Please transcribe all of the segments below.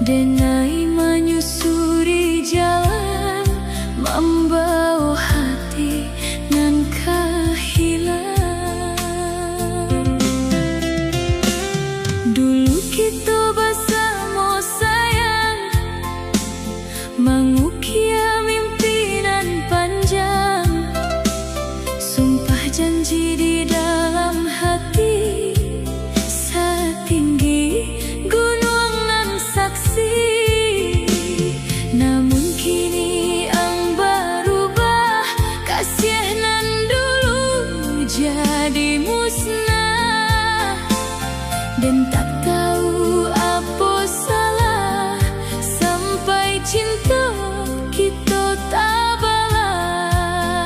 dengai menyusuri jalan, membawa hati nan kehilang. Dulu kita bersama sayang, mengukir mimpinan panjang, sumpah janji di dalam hati, setinggi gunung nan saksi. Namun kini ang berubah, kasih nan dulu jadi musnah, dan tak tahu apa salah sampai cinta kita tak balas.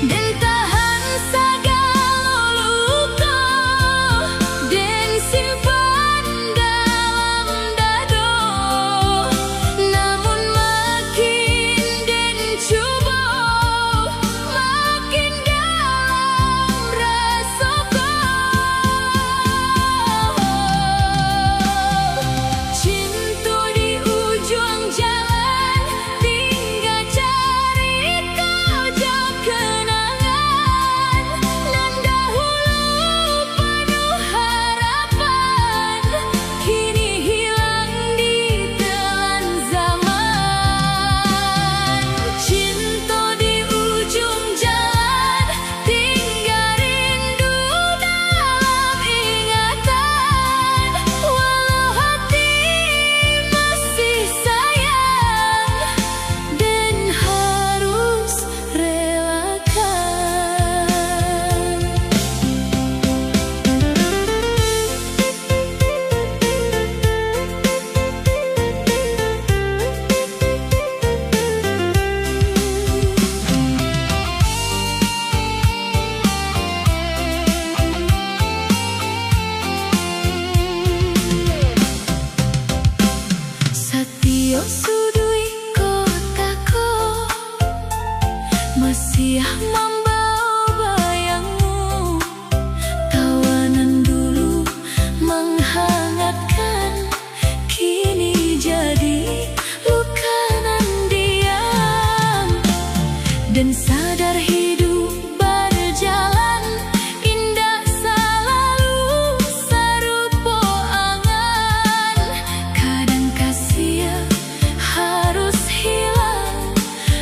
Dan tahan segala luka, dan simpan dalam dada. Namun makin dan cuba, makin dalam rasakan. Cinta di ujung jalan, tinggal cari kau jauh kenangan. Nan dahulu penuh harapan, kini hilang di telan zaman. Cinta di ujung jalan, tinggal rindu dalam ingatan. Walau hati masih sayang, dan harus relakan. Satyo sudui kotaku, masih membawa bayangmu. Tawanan dulu menghangatkan, kini jadi luka nan diam. Dan sadar hidup berjalan, indah selalu serupa angan. Kadang kasih harus hilang,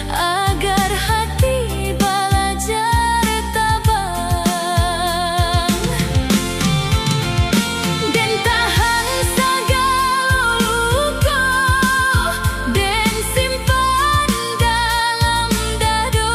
agar hati belajar tabang. Dan tahan segala luka, dan simpan dalam dada.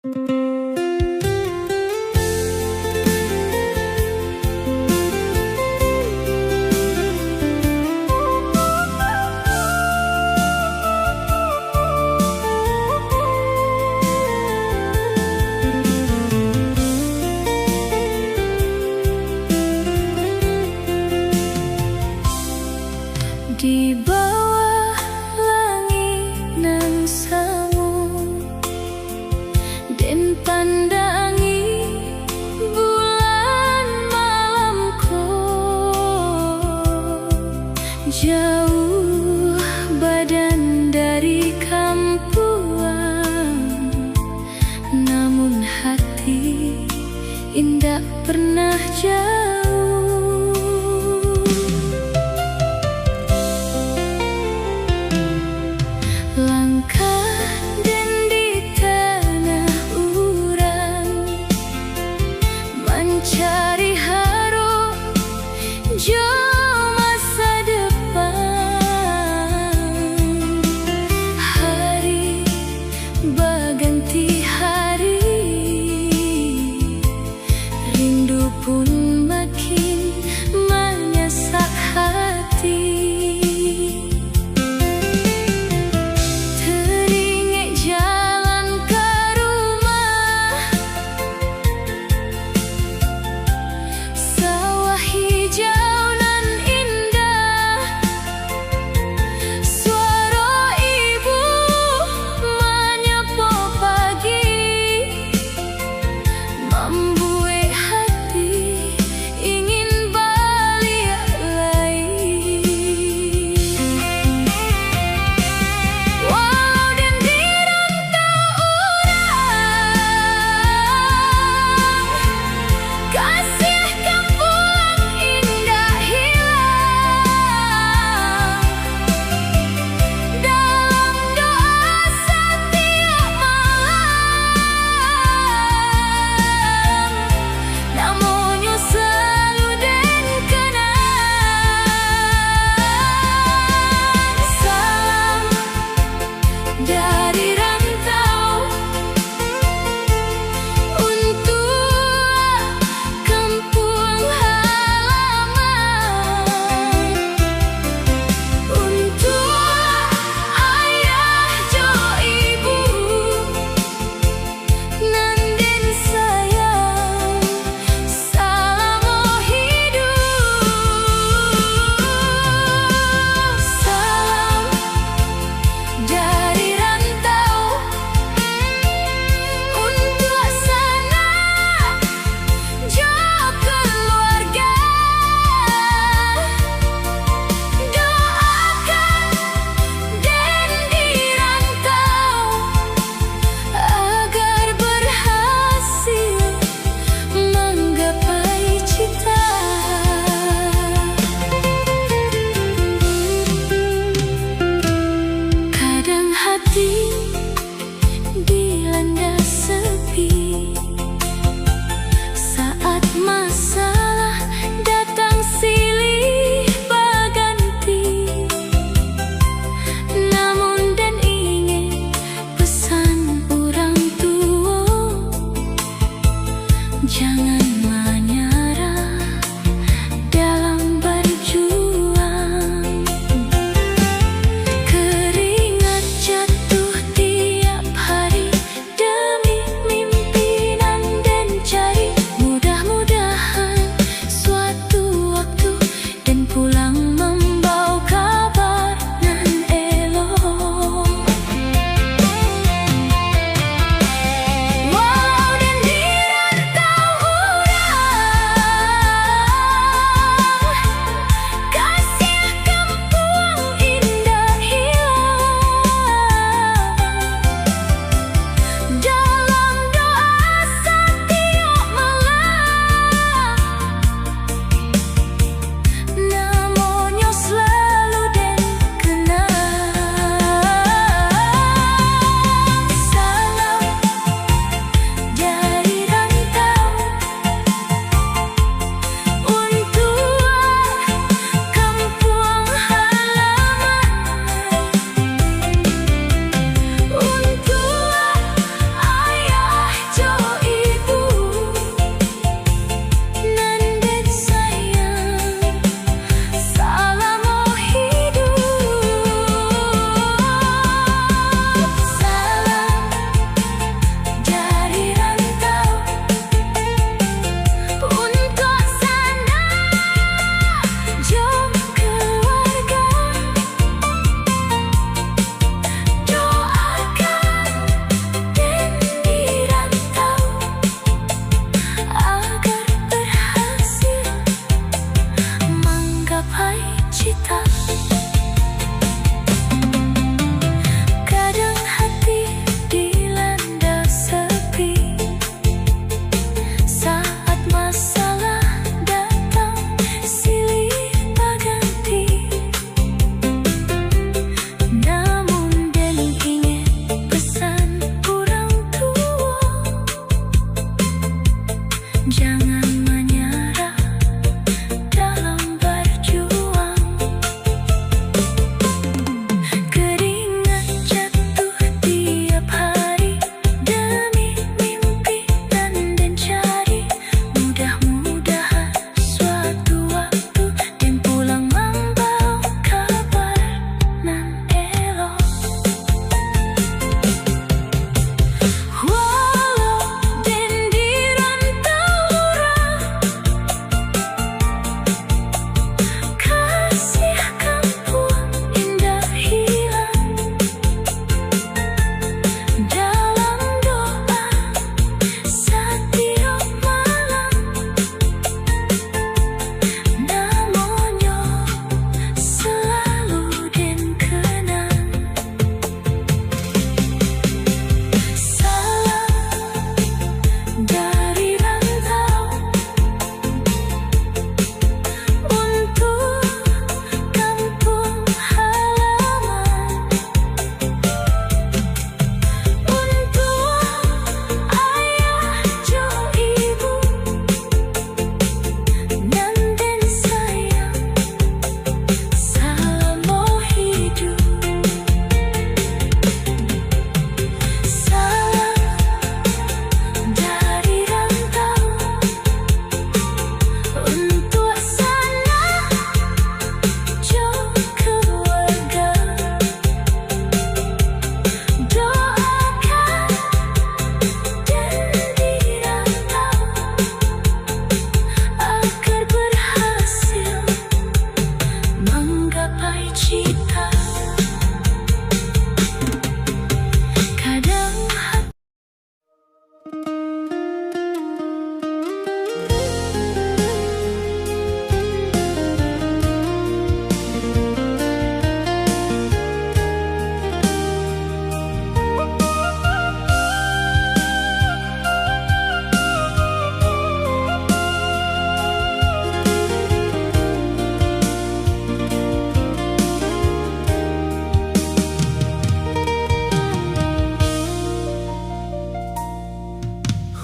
Di bawah langit nan samu, den pandangi bulan malamku. Jauh badan dari kampuan, namun hati indah pernah jauh. Langkah dan di tanah urang, mencari harum jo masa depan. Hari berganti hari, rindu pun makin menyesak hati.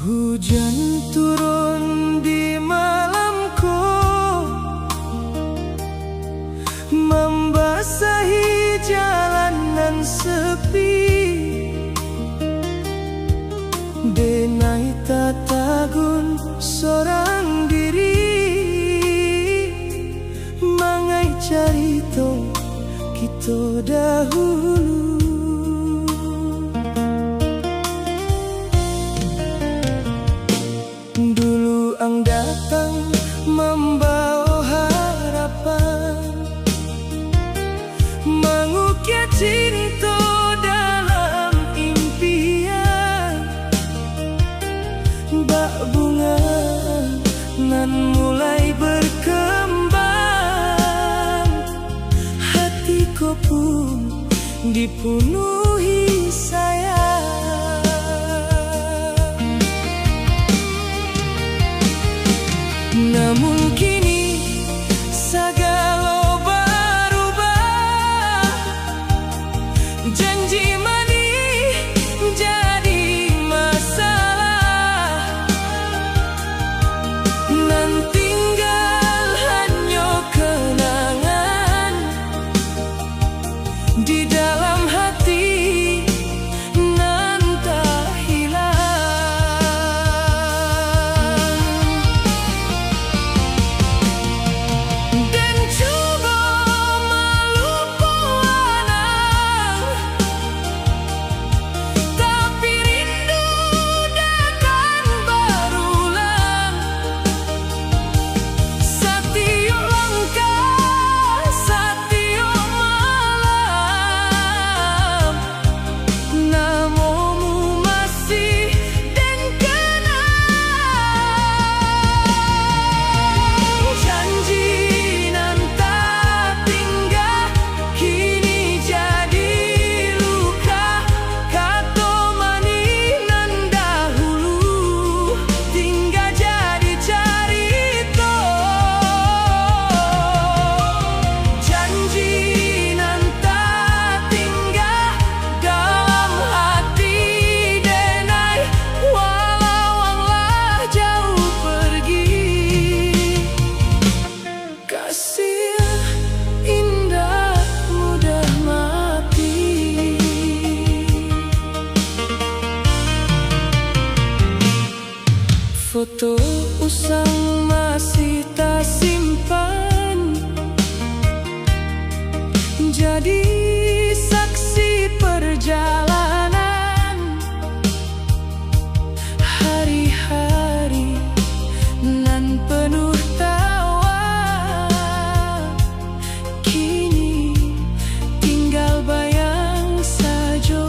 Hujan turun di malamku, membasahi jalanan sepi. Denai tatagun seorang diri, mangai carito kita dahulu. Dulu ang datang membawa harapan, mengukir cinta dalam impian. Bak bunga nan mulai berkembang, hatiku pun dipenuhi sayang. Namun kini segala berubah, janji manis jadi masalah, nan tinggal hanya kenangan di dalam hati. Foto usang masih tak simpan, jadi saksi perjalanan hari-hari nan penuh tawa. Kini tinggal bayang saja.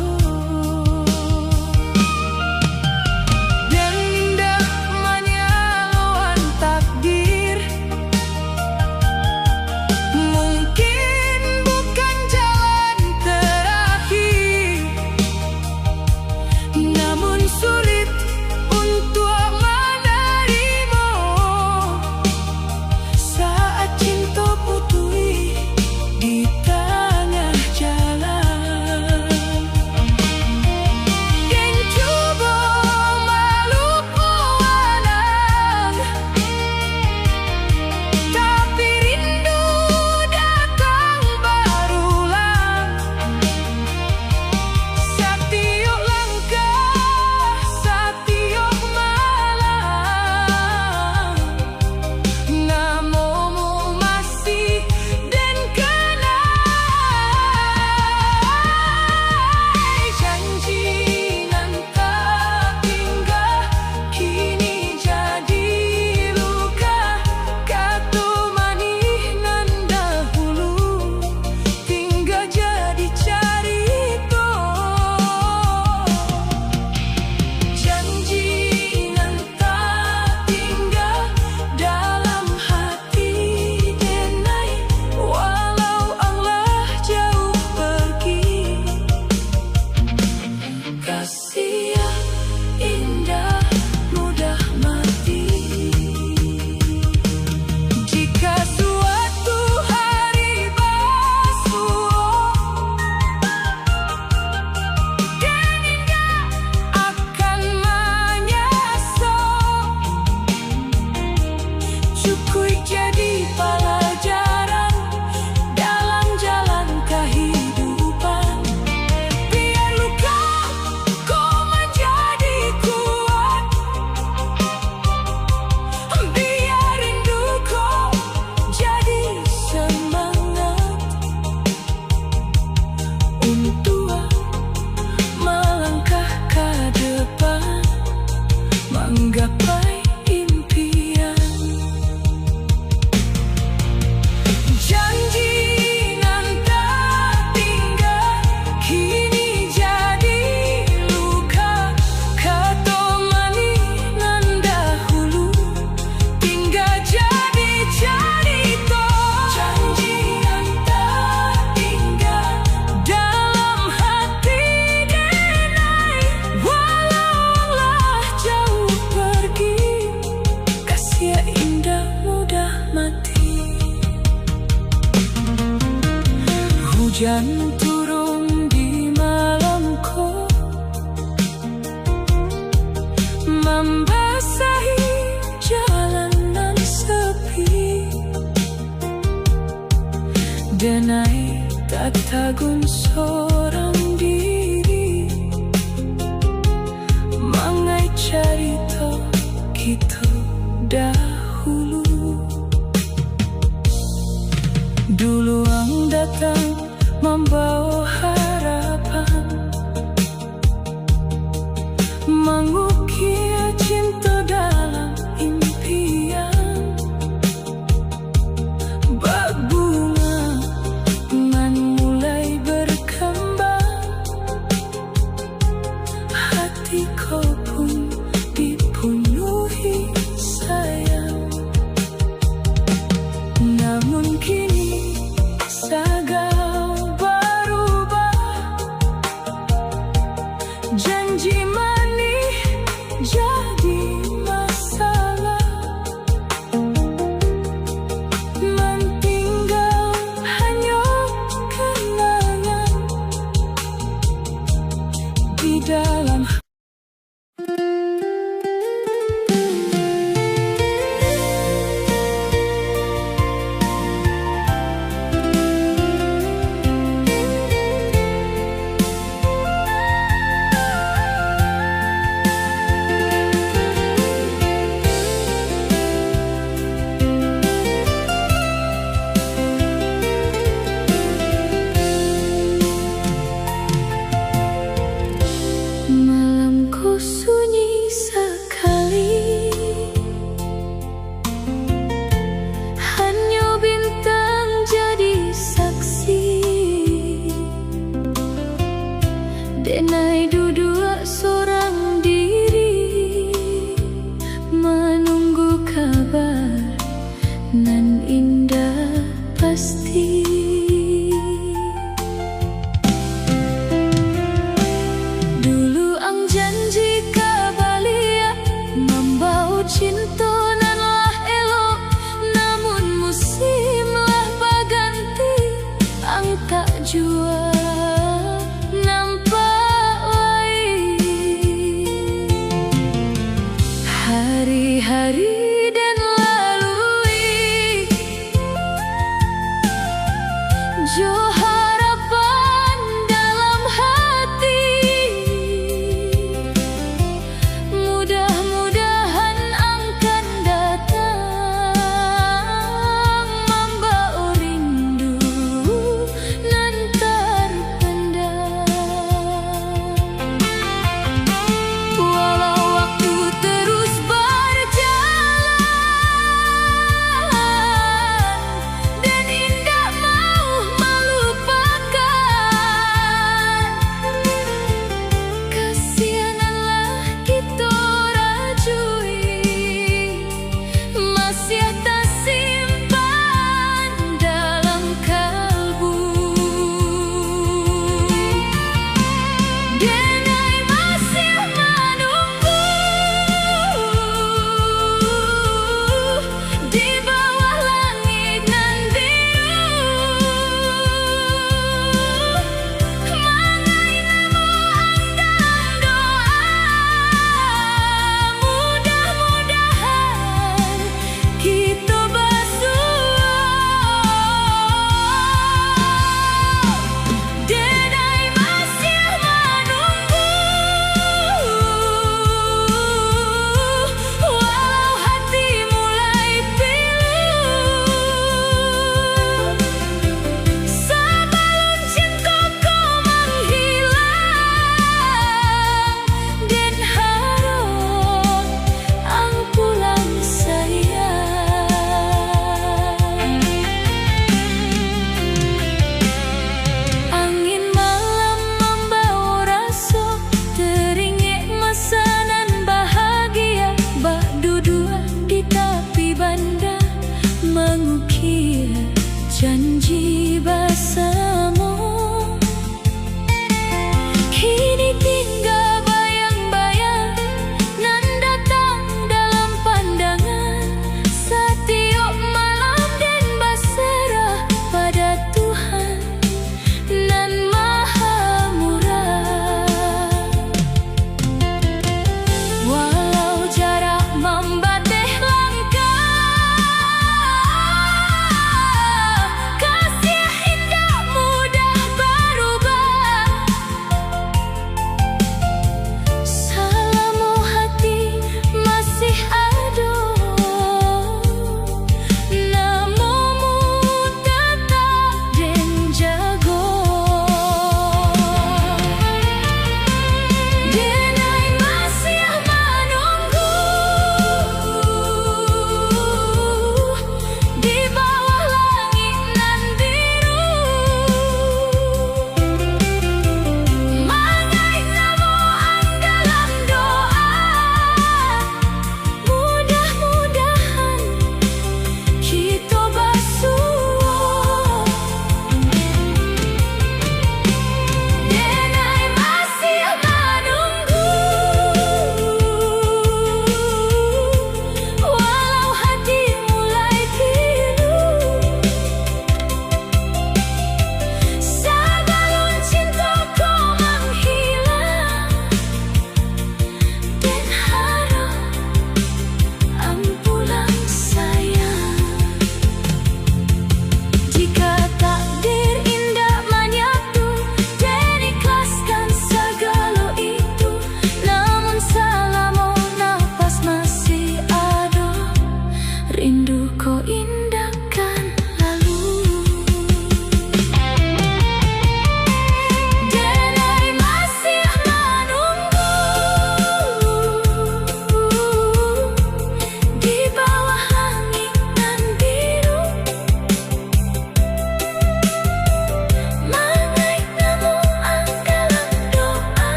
Hujan turun di malamku, membasahi jalanan sepi. Denai tak tagun seorang diri, mangai carita kita dahulu. Dulu ang datang membawa harapan, mengukir cinta dalam impian. Bak bunga ngan mulai berkembang, hati kau pun dipenuhi sayang. Namun kini segala berubah, janji manis jadi masalah, mentinggal hanya kenangan di dalam. Malam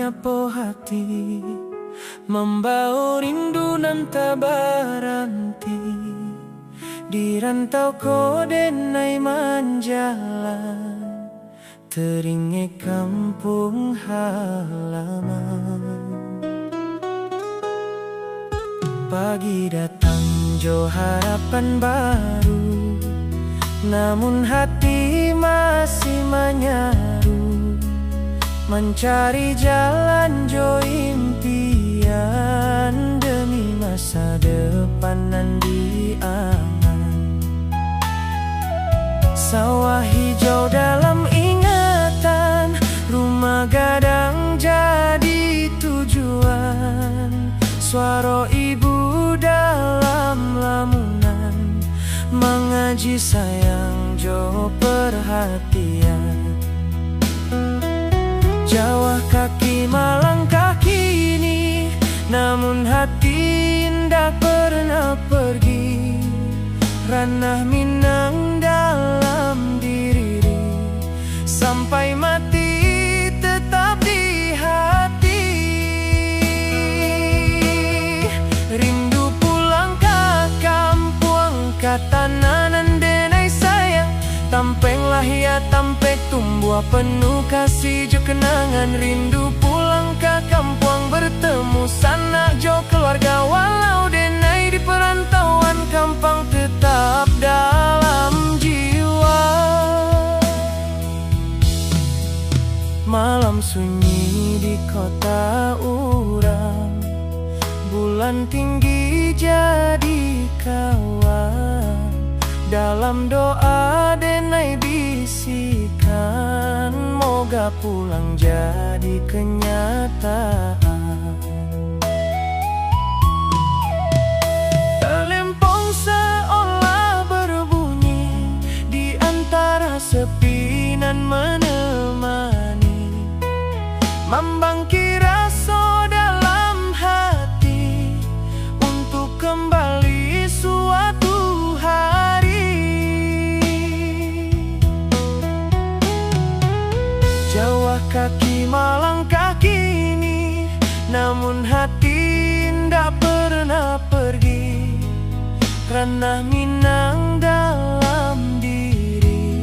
menyapa hati, membawa rindu nan tak berhenti. Di rantau ko denai menjalan, teringat kampung halaman. Pagi datang jo harapan baru, namun hati masih menyaru, mencari jalan jo impian, demi masa depan nan diangan. Sawah hijau dalam ingatan, rumah gadang jadi tujuan. Suara ibu dalam lamunan, mengaji sayang jo perhatian. Jauh kaki melangkah kini, namun hati indah pernah pergi. Ranah Minang dalam diri, sampai mati tetap di hati. Rindu pulang ke kampung, kata nanan denai sayang. Tampeng lahir tampek tumbuh penuh kasih jo kenangan. Rindu pulang ke kampung, bertemu sanak jo keluarga. Walau denai di perantauan, kampung tetap dalam jiwa. Malam sunyi di kota urang, bulan tinggi jadi kawan. Dalam doa denai bisikan, moga pulang jadi kenyataan. Telempong seolah berbunyi di antara sepi nan menemani, membangkit rasa dalam hati untuk kembali suatu hari. Jauh kaki melangkah kini, namun hati tidak pernah pergi. Ranah Minang dalam diri,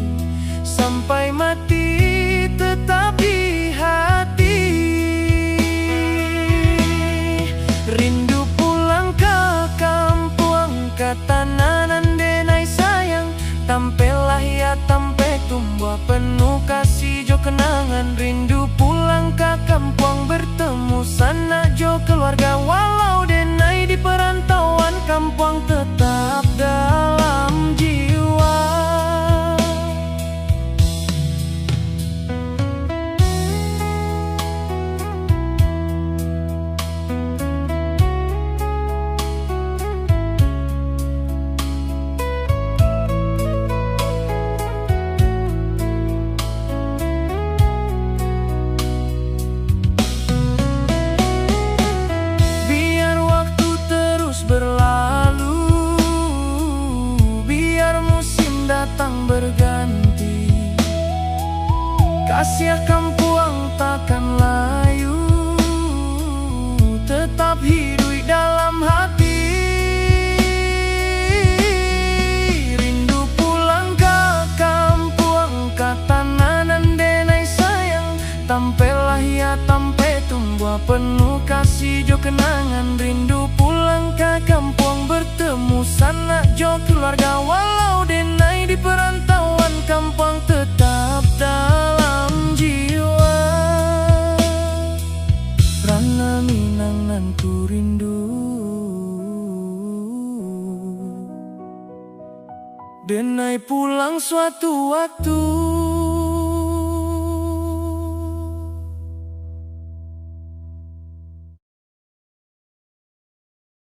sampai mati tetap di hati. Rindu pulang ke kampung, kata nanan denai sayang. Tampil lahir tampek tumbuh penuh kasih jo kenangan. Rindu pulang ke kampung, bertemu sanak jo keluarga. Walau denai di perantauan, kampung tetap dalam jiwa. Berlalu, biar musim datang berganti, kasih kampung takkan layu, tetap hidup dalam hati. Rindu pulang ke kampung, kata nanan denai sayang. Tampil lahir tampil tumbuh penuh kasih jo kenangan. Rindu pulang ke kampung, bertemu sanak jo keluarga. Walau denai di perantauan, kampung tetap dalam jiwa. Ranah Minang nan ku rindu, denai pulang suatu waktu.